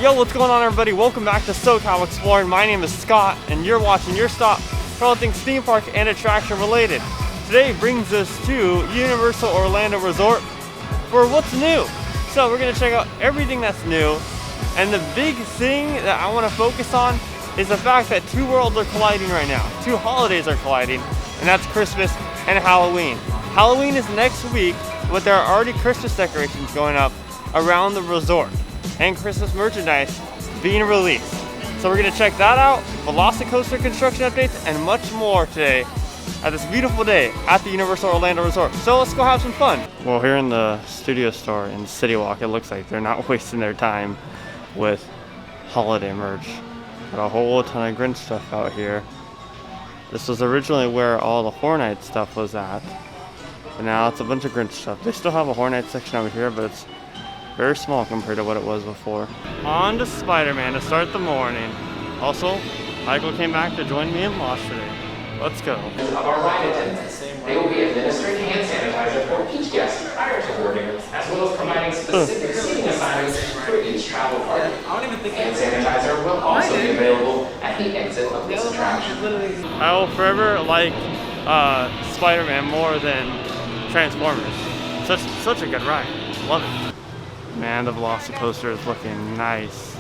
Yo, what's going on, everybody? Welcome back to SoCal Exploring. My name is Scott, and you're watching your stop for all things theme park and attraction related. Today brings us to Universal Orlando Resort for what's new. So we're gonna check out everything that's new, and the big thing that I want to focus on is the fact that two worlds are colliding right now. Two holidays are colliding, and that's Christmas and Halloween. Halloween is next week, but there are already Christmas decorations going up around the resort and Christmas merchandise being released. So we're gonna check that out, Velocicoaster construction updates, and much more today at this beautiful day at the Universal Orlando Resort. So let's go have some fun. Well, here in the studio store in City Walk, it looks like they're not wasting their time with holiday merch. Got a whole ton of Grinch stuff out here. This was originally where all the Hornite stuff was at, but now it's a bunch of Grinch stuff. They still have a Hornite section over here, but it's very small compared to what it was before. On to Spider-Man to start the morning. Also, Michael came back to join me in Lost today. Let's go. Of our ride attendants, they will be administering hand sanitizer for each guest prior to boarding, as well as providing specific seating assignments for each travel party. Hand sanitizer will also be available at the exit of this attraction. I will forever like Spider-Man more than Transformers. Such a good ride. Love it. Man, the Velocicoaster is looking nice.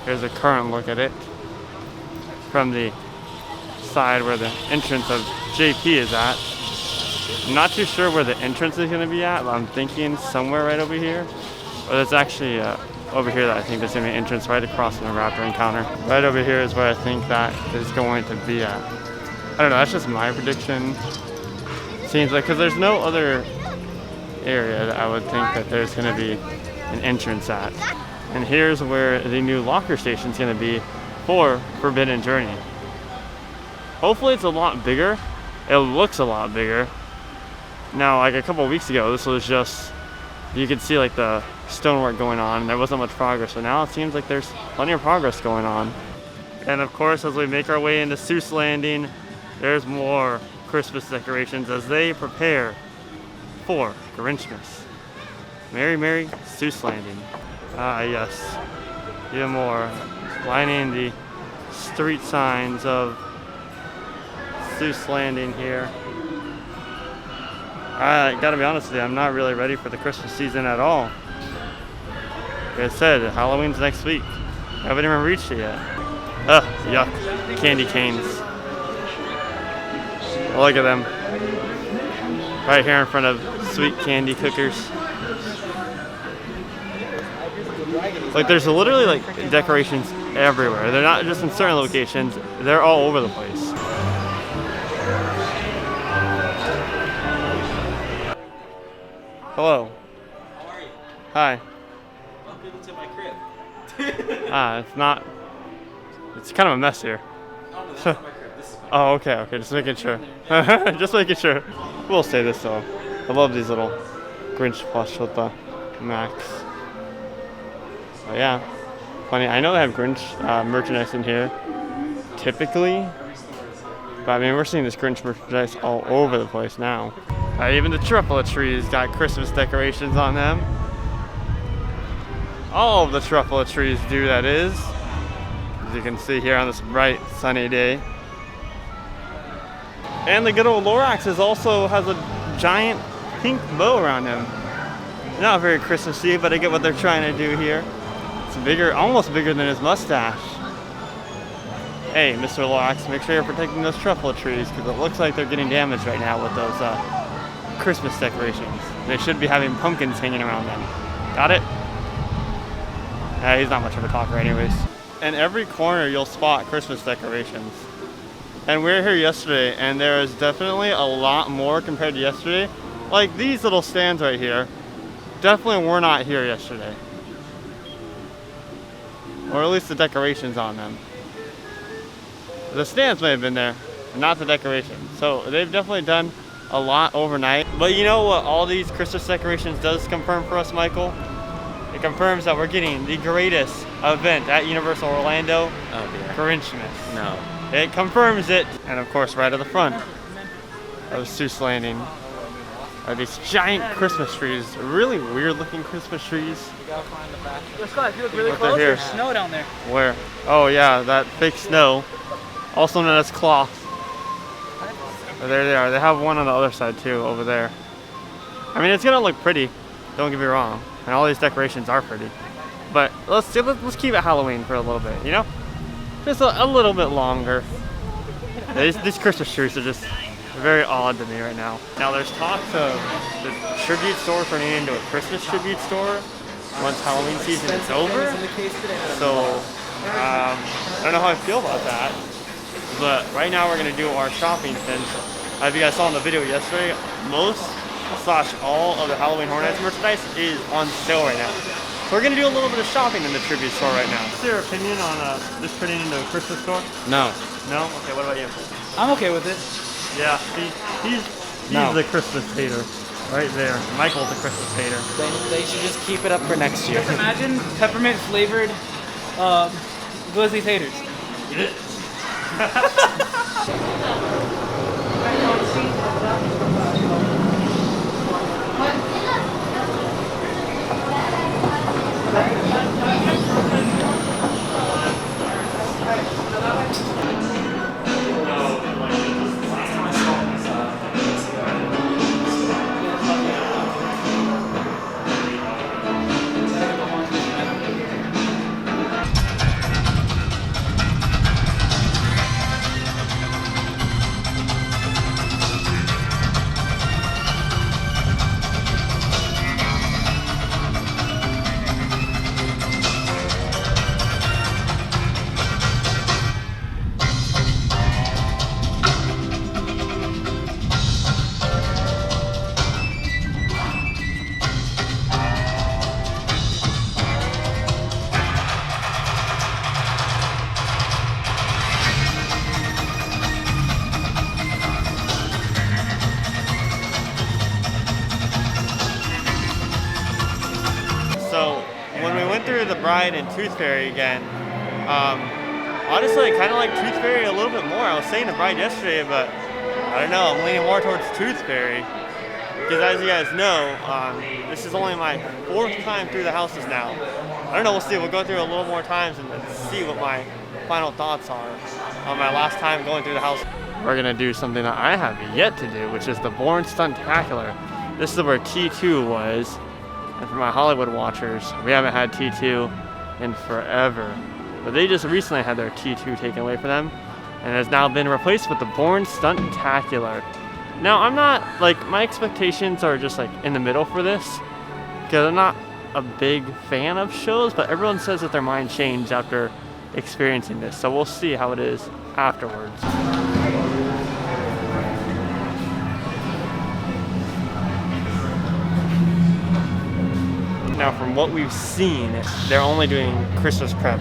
Here's a current look at it from the side where the entrance of JP is at. I'm not too sure where the entrance is going to be at, but I'm thinking somewhere right over here. Or there's actually over here that I think there's going to be an entrance right across from the Raptor encounter. Right over here is where I think that is going to be at. I don't know, that's just my prediction. Seems like, because there's no other area that I would think that there's going to be an entrance at. And here's where the new locker station is going to be for Forbidden Journey. Hopefully it's a lot bigger. It looks a lot bigger. Now, like a couple weeks ago, this was just, you could see like the stonework going on, and there wasn't much progress. But now it seems like there's plenty of progress going on. And of course, as we make our way into Seuss Landing, there's more Christmas decorations as they prepare for Grinchmas. Merry, Merry Seuss Landing. Ah, yes. Even more. Lining the street signs of Seuss Landing here. I gotta be honest with you, I'm not really ready for the Christmas season at all. Like I said, Halloween's next week. I haven't even reached it yet. Ugh, yuck. Candy canes. Look at them. Right here in front of sweet candy cookers. Like there's literally like decorations everywhere. They're not just in certain locations, they're all over the place. Hello. How are you? Hi. Welcome to my crib. It's kind of a mess here. Oh no, that's not my crib. This is my crib. Oh, okay, just making sure. Just making sure. We'll say this though. I love these little Grinch plush with the Max. But yeah, funny. I know they have Grinch merchandise in here, typically. But I mean, we're seeing this Grinch merchandise all over the place now. Even the truffle trees got Christmas decorations on them. All of the truffle trees do, that is. As you can see here on this bright, sunny day. And the good old Lorax also has a giant pink bow around him. Not very Christmassy, but I get what they're trying to do here. It's bigger, almost bigger than his mustache. Hey, Mr. Lorax, make sure you're protecting those truffle trees because it looks like they're getting damaged right now with those Christmas decorations. They should be having pumpkins hanging around them. Got it? He's not much of a talker anyways. In every corner you'll spot Christmas decorations. And we were here yesterday, and there is definitely a lot more compared to yesterday. Like these little stands right here, definitely were not here yesterday. Or at least the decorations on them. The stands may have been there, but not the decorations. So they've definitely done a lot overnight. But you know what all these Christmas decorations does confirm for us, Michael? It confirms that we're getting the greatest event at Universal Orlando, Grinchmas. are these giant Christmas trees. Really weird looking Christmas trees. You gotta find the back. Let's go. If you look really Up close, here. there's snow down there. Where? Oh yeah, that fake snow. Also known as cloth. Oh, there they are. They have one on the other side too, over there. I mean, it's gonna look pretty. Don't get me wrong. And all these decorations are pretty. But let's keep it Halloween for a little bit, you know? Just a little bit longer. These Christmas trees are just very odd to me right now. Now there's talks of the tribute store turning into a Christmas tribute store once Halloween season is over. So I don't know how I feel about that. But right now we're gonna do our shopping since, as you guys saw in the video yesterday, all of the Halloween Horror Nights merchandise is on sale right now. So we're gonna do a little bit of shopping in the tribute store right now. What's your opinion on this turning into a Christmas store? No. No? Okay, what about you? I'm okay with it. Yeah, he's the Christmas hater. Right there. Michael's the Christmas hater. They should just keep it up for next year. Just imagine peppermint flavored Glizzy's haters. So when we went through the Bride and Tooth Fairy again, honestly I kind of like Tooth Fairy a little bit more. I was saying the Bride yesterday, but I don't know, I'm leaning more towards Tooth Fairy. Because as you guys know, this is only my 4th time through the houses now. I don't know, we'll see. We'll go through a little more times and see what my final thoughts are on my last time going through the house. We're gonna do something that I have yet to do, which is the Born Stuntacular. This is where T2 was. And for my Hollywood watchers, we haven't had T2 in forever. But they just recently had their T2 taken away from them and has now been replaced with the Born Stuntacular. Now, I'm not, my expectations are just in the middle for this because I'm not a big fan of shows, but everyone says that their mind changed after experiencing this. So we'll see how it is afterwards. Now, from what we've seen, they're only doing Christmas prep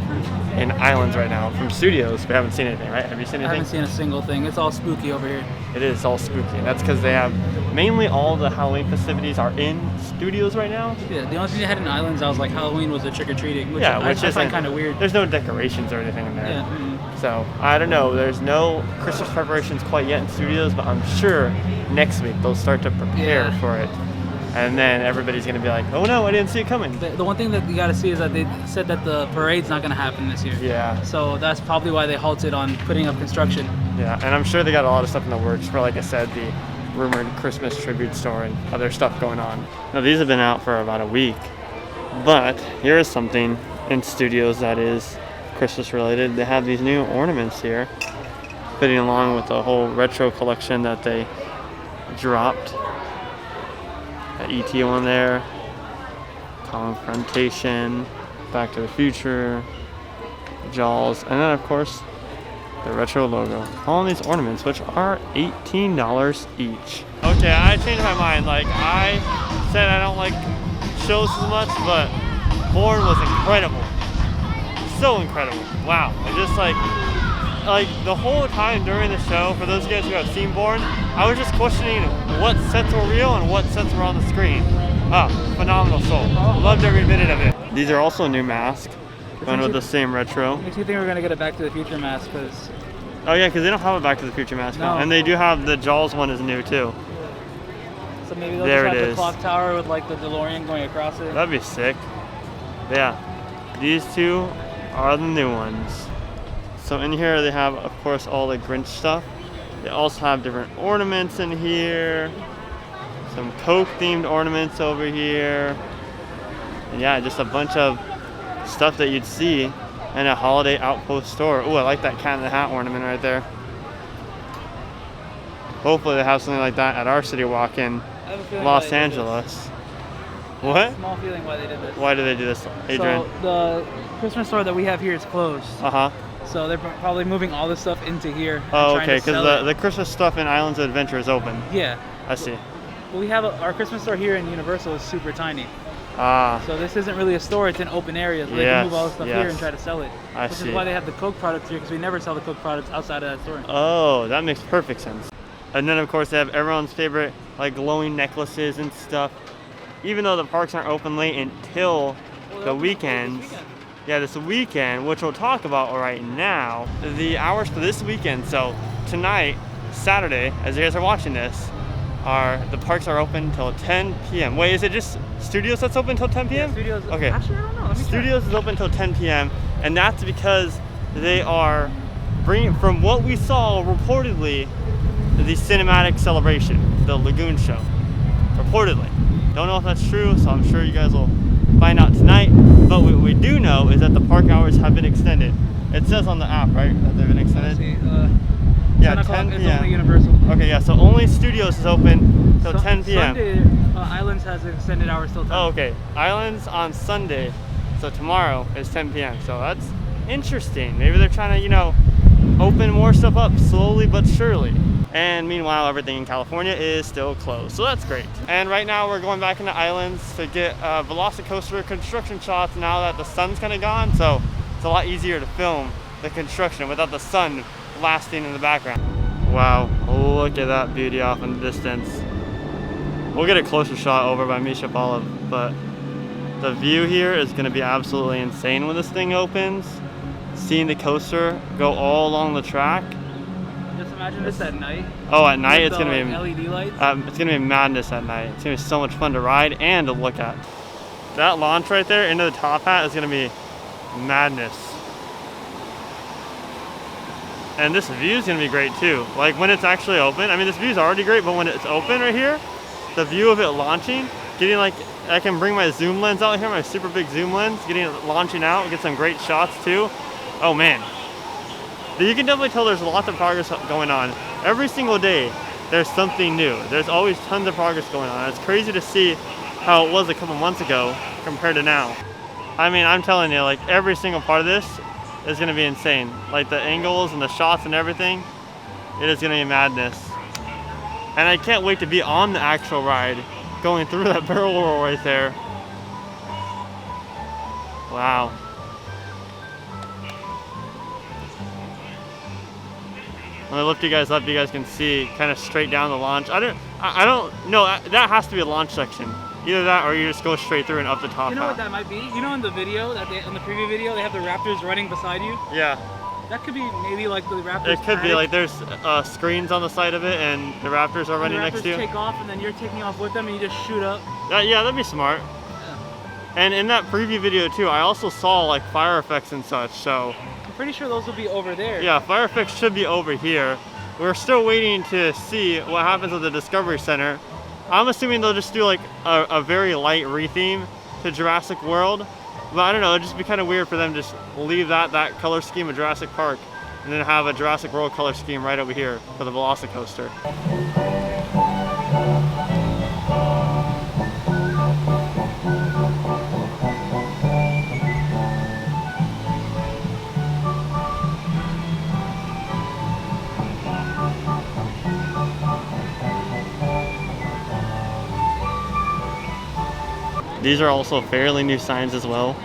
in islands right now. From studios, we haven't seen anything, right? Have you seen anything? I haven't seen a single thing. It's all spooky over here. It is all spooky, and that's because they have mainly all the Halloween festivities are in studios right now. Yeah, the only thing they had in islands, I was like, Halloween was a trick-or-treating, which I find kind of weird. There's no decorations or anything in there. Yeah. So, I don't know. There's no Christmas preparations quite yet in studios, but I'm sure next week they'll start to prepare for it. And then everybody's going to be like, oh no, I didn't see it coming. The one thing that you got to see is that they said that the parade's not going to happen this year. Yeah. So that's probably why they halted on putting up construction. Yeah, and I'm sure they got a lot of stuff in the works for, like I said, the rumored Christmas tribute store and other stuff going on. Now, these have been out for about a week, but here is something in studios that is Christmas related. They have these new ornaments here, fitting along with the whole retro collection that they dropped. That ET one there, Confrontation, Back to the Future, Jaws, and then of course the retro logo. All these ornaments, which are $18 each. Okay, I changed my mind. I said I don't like shows as much, but Born was incredible. So incredible. Wow. And just like the whole time during the show, for those of you guys who have seen Born, I was just questioning what sets were real and what sets were on the screen. Phenomenal show. Loved every minute of it. These are also new masks, going with the same retro. Makes me think we're gonna get a Back to the Future mask, because. Oh yeah, because they don't have a Back to the Future mask now, No. and they do have the Jaws one is new too. So So maybe they'll There just it have the is. clock tower with like the DeLorean going across it. That'd be sick. Yeah, these two are the new ones. So in here they have, of course, all the Grinch stuff. They also have different ornaments in here. Some Coke themed ornaments over here. And yeah, just a bunch of stuff that you'd see in a holiday outpost store. Oh, I like that cat in the hat ornament right there. Hopefully they have something like that at our city walk in Los Angeles. What? Small feeling why they did this. Why do they do this, Adrian? So the Christmas store that we have here is closed. Uh-huh. So they're probably moving all this stuff into here. Oh, okay, because the Christmas stuff in Islands of Adventure is open. Yeah. I see. But we have our Christmas store here in Universal is super tiny. Ah. So this isn't really a store, it's an open area. So they can move all the stuff here and try to sell it. Which is why they have the Coke products here, because we never sell the Coke products outside of that store. Oh, that makes perfect sense. And then of course they have everyone's favorite like glowing necklaces and stuff. Even though the parks aren't open late until the weekends. Yeah, this weekend, which we'll talk about right now. The hours for this weekend, so tonight, Saturday, as you guys are watching this, the parks are open till 10 p.m. Wait, is it just Studios that's open till 10 p.m.? Yeah, Studios. Okay. Actually, I don't know. Let me Studios is open till 10 p.m. and that's because they are bringing, from what we saw reportedly, the cinematic celebration, the Lagoon show. Reportedly. Don't know if that's true, so I'm sure you guys will find out tonight. But what we do know is that the park hours have been extended. It says on the app, right, that they've been extended? Yeah, 10 p.m. It's only Universal. Okay, yeah, so only Studios is open till 10 p.m. Sunday, Islands has extended hours till 10. Oh, okay. Islands on Sunday, so tomorrow is 10 p.m. So that's interesting. Maybe they're trying to, you know, open more stuff up slowly but surely. And meanwhile, everything in California is still closed, so that's great. And right now we're going back into Islands to get Velocicoaster construction shots now that the sun's kind of gone, so it's a lot easier to film the construction without the sun blasting in the background. Wow, look at that beauty off in the distance. We'll get a closer shot over by Misha Olive, but the view here is going to be absolutely insane when this thing opens. Seeing the coaster go all along the track. Just imagine this at night. Oh, at night it's gonna be LED lights. It's gonna be madness at night. It's gonna be so much fun to ride and to look at. That launch right there into the top hat is gonna be madness. And this view is gonna be great too. Like when it's actually open. I mean, this view is already great, but when it's open right here, the view of it launching, getting like, I can bring my zoom lens out here, my super big zoom lens, getting it launching out, get some great shots too. Oh man. You can definitely tell there's lots of progress going on. Every single day, there's something new. There's always tons of progress going on. It's crazy to see how it was a couple months ago compared to now. I mean, I'm telling you, like every single part of this is gonna be insane. Like the angles and the shots and everything, it is gonna be madness. And I can't wait to be on the actual ride, going through that barrel roll right there. Wow. When I lift you guys up, you guys can see kind of straight down the launch. I don't know, that has to be a launch section. Either that or you just go straight through and up the top. You know what that might be? You know in the video, in the preview video, they have the Raptors running beside you? Yeah. That could be maybe like the Raptors. It could be like there's screens on the side of it and the Raptors are running next to you. The Raptors take off and then you're taking off with them and you just shoot up. Yeah, that'd be smart. Yeah. And in that preview video too, I also saw like fire effects and such, so. I'm pretty sure those will be over there. Yeah, fire effects should be over here. We're still waiting to see what happens with the Discovery Center. I'm assuming they'll just do like a very light retheme to Jurassic World. But I don't know, it'd just be kind of weird for them to just leave that color scheme of Jurassic Park and then have a Jurassic World color scheme right over here for the Velocicoaster. These are also fairly new signs as well.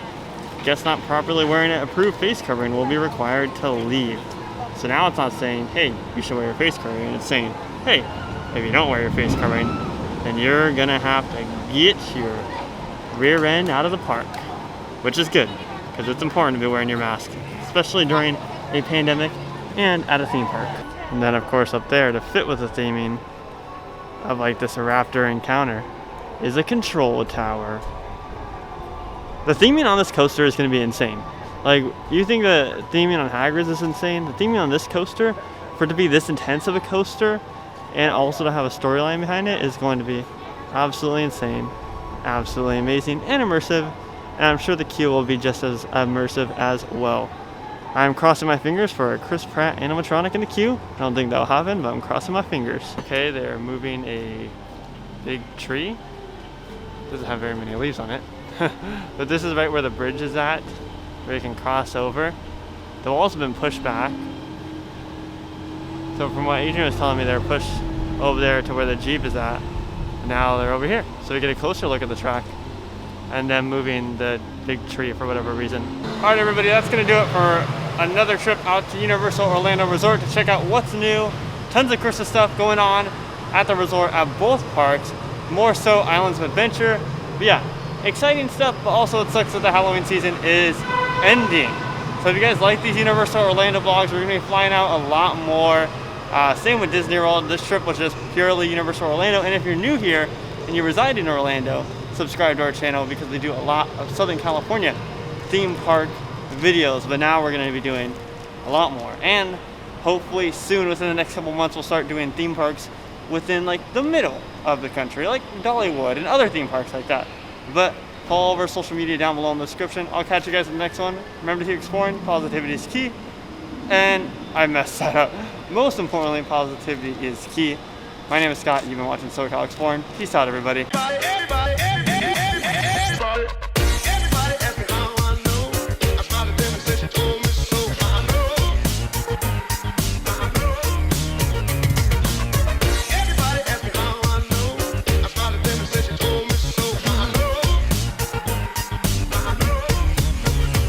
Guests not properly wearing an approved face covering will be required to leave. So now it's not saying, hey, you should wear your face covering. It's saying, hey, if you don't wear your face covering, then you're gonna have to get your rear end out of the park. Which is good, because it's important to be wearing your mask, especially during a pandemic and at a theme park. And then of course up there, to fit with the theming, of like this raptor encounter is a control tower. The theming on this coaster is going to be insane. Like, you think the theming on Hagrid's is insane? The theming on this coaster, for it to be this intense of a coaster and also to have a storyline behind it, is going to be absolutely insane, absolutely amazing and immersive, and I'm sure the queue will be just as immersive as well. I'm crossing my fingers for a Chris Pratt animatronic in the queue. I don't think that'll happen, but I'm crossing my fingers. Okay, they're moving a big tree. Doesn't have very many leaves on it. But this is right where the bridge is at, where you can cross over. The walls have been pushed back. So from what Adrian was telling me, they're pushed over there to where the Jeep is at. Now they're over here. So we get a closer look at the track and then moving the big tree for whatever reason. All right, everybody, that's gonna do it for another trip out to Universal Orlando Resort to check out what's new. Tons of Christmas stuff going on at the resort at both parks. More so Islands of Adventure. But yeah, exciting stuff, but also it sucks that the Halloween season is ending. So if you guys like these Universal Orlando vlogs, we're gonna be flying out a lot more. Same with Disney World. This trip was just purely Universal Orlando. And if you're new here and you reside in Orlando, subscribe to our channel because we do a lot of Southern California theme park videos. But now we're gonna be doing a lot more. And hopefully soon, within the next couple months, we'll start doing theme parks within like the middle of the country, like Dollywood and other theme parks like that. But follow over social media down below in the description. I'll catch you guys in the next one. Remember to keep exploring. Positivity is key. And I messed that up. Most importantly, positivity is key. My name is Scott. You've been watching SoCal Exploring. Peace out, everybody.